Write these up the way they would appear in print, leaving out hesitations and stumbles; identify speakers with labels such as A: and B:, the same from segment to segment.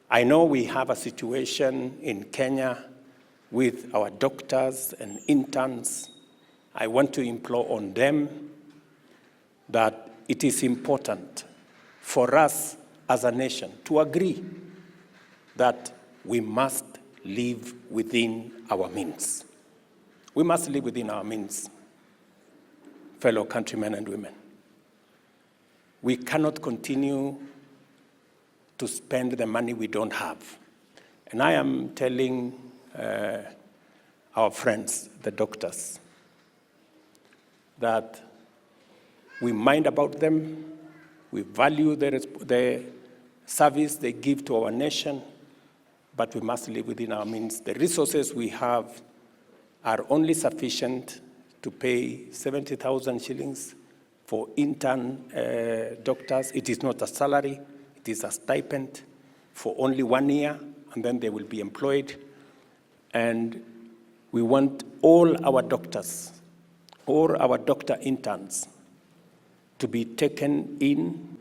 A: I know we have a situation in Kenya with our doctors and interns. I want to implore on them that it is important for us as a nation to agree that we must live within our means. We must live within our means, fellow countrymen and women. We cannot continue to spend the money we don't have. And I am telling our friends, the doctors, that we mind about them, we value the service they give to our nation, but we must live within our means. The resources we have are only sufficient to pay 70,000 shillings for intern doctors. It is not a salary, it is a stipend for only 1 year, and then they will be employed. And we want all our doctors, all our doctor interns to be taken in.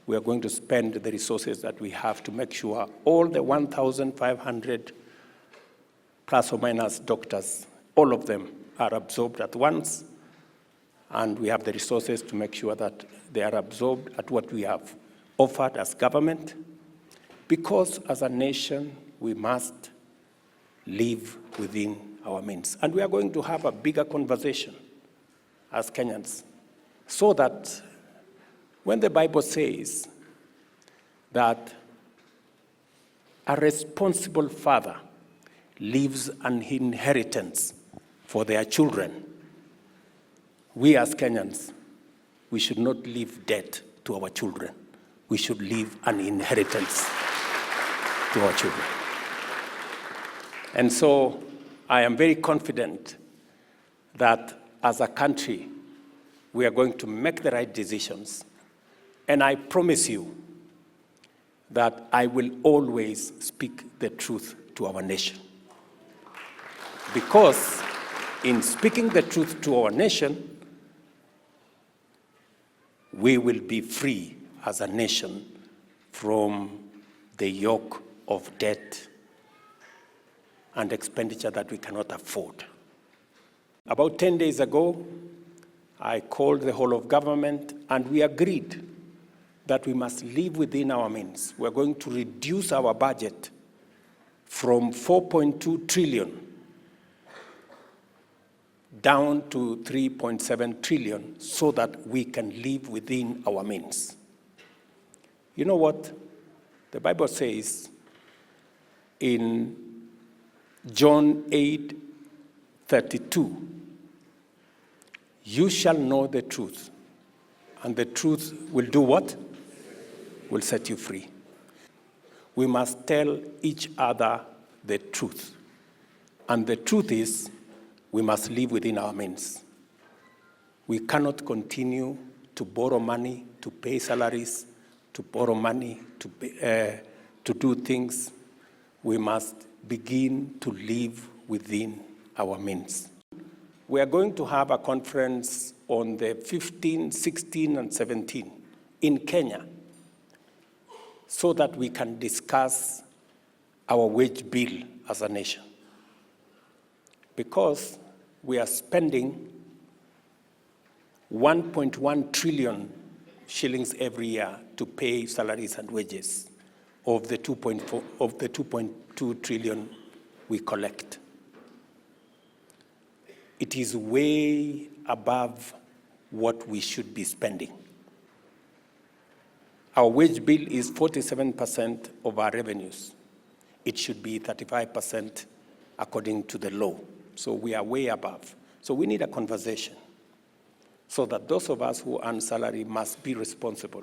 A: We are going to spend the resources that we have to make sure all the 1,500 plus or minus doctors, all of them are absorbed at once, and we have the resources to make sure that they are absorbed at what we have offered as government, because as a nation, we must live within our means. And we are going to have a bigger conversation as Kenyans, so that when the Bible says that a responsible father leaves an inheritance for their children, we as Kenyans, we should not leave debt to our children. We should leave an inheritance to our children. And so I am very confident that as a country, we are going to make the right decisions. And I promise you that I will always speak the truth to our nation. Because in speaking the truth to our nation, we will be free as a nation from the yoke of debt and expenditure that we cannot afford. About 10 days ago, I called the whole of government, and we agreed that we must live within our means. We're going to reduce our budget from 4.2 trillion down to 3.7 trillion so that we can live within our means. You know what? The Bible says in John 8:32, you shall know the truth, and the truth will do what? Will set you free. We must tell each other the truth. And the truth is, we must live within our means. We cannot continue to borrow money to pay salaries, to borrow money to do things. We must begin to live within our means. We are going to have a conference on the 15, 16, and 17 in Kenya so that we can discuss our wage bill as a nation. Because we are spending 1.1 trillion shillings every year to pay salaries and wages of the 2.2 trillion we collect. It is way above what we should be spending. Our wage bill is 47% of our revenues. It should be 35% according to the law. So we are way above. So we need a conversation so that those of us who earn salary must be responsible,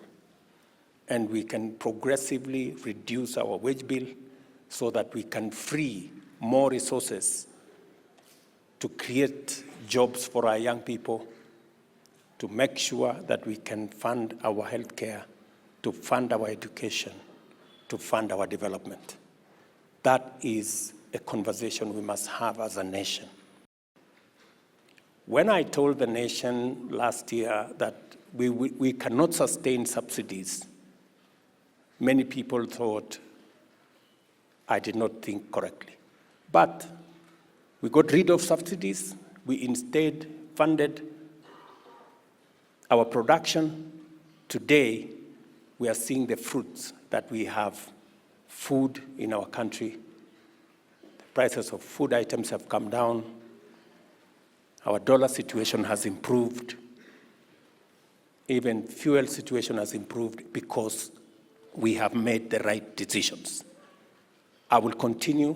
A: and we can progressively reduce our wage bill so that we can free more resources to create jobs for our young people, to make sure that we can fund our health care, to fund our education, to fund our development. That is a conversation we must have as a nation. When I told the nation last year that we cannot sustain subsidies, many people thought I did not think correctly. But we got rid of subsidies. We instead funded our production. Today, we are seeing the fruits that we have food in our country. The prices of food items have come down. Our dollar situation has improved. Even fuel situation has improved because we have made the right decisions. I will continue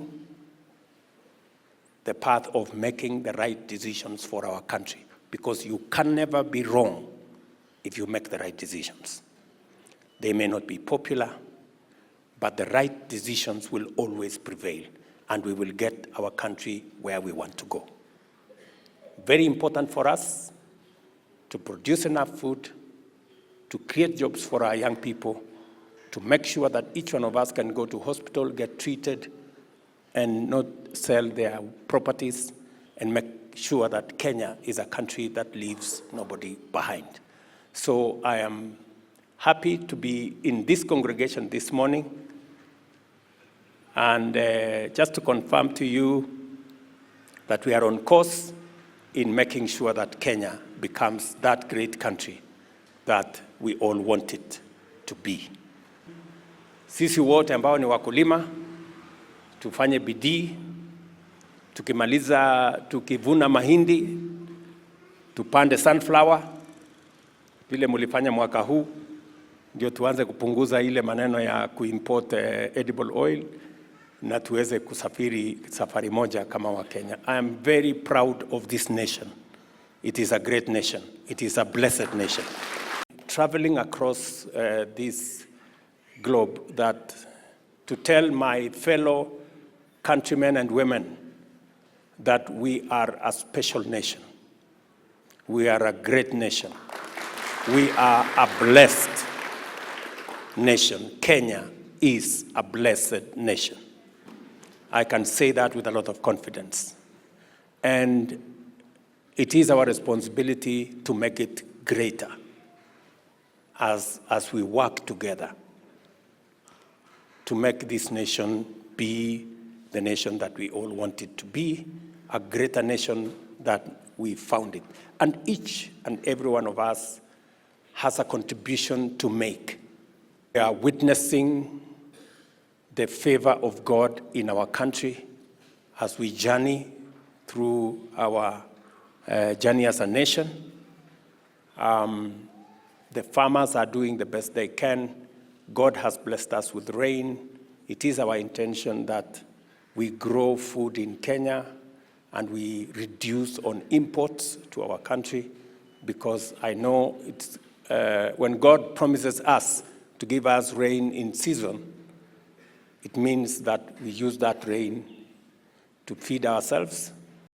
A: the path of making the right decisions for our country, because you can never be wrong if you make the right decisions. They may not be popular, but the right decisions will always prevail, and we will get our country where we want to go. Very important for us to produce enough food, to create jobs for our young people, to make sure that each one of us can go to hospital, get treated, and not sell their properties, and make sure that Kenya is a country that leaves nobody behind. So I am happy to be in this congregation this morning, and just to confirm to you that we are on course in making sure that Kenya becomes that great country that we all want it to be. Sisi wote ambao ni wakulima, tufanye bidii, tukivuna mahindi, tupande sunflower, vile mulifanya mwaka huu, ndio tuanze kupunguza ile maneno ya kuimport edible oil, na tuweze kusafiri safari moja kama wa Kenya. I am very proud of this nation. It is a great nation. It is a blessed nation. Traveling across this globe, that to tell my fellow countrymen and women that we are a special nation. We are a great nation. We are a blessed nation. Kenya is a blessed nation. I can say that with a lot of confidence. And it is our responsibility to make it greater as we work together to make this nation be the nation that we all want it to be, a greater nation that we founded. And each and every one of us has a contribution to make. We are witnessing the favor of God in our country as we journey through our journey as a nation. The farmers are doing the best they can. God has blessed us with rain. It is our intention that we grow food in Kenya and we reduce on imports to our country, because I know it's, when God promises us to give us rain in season, it means that we use that rain to feed ourselves,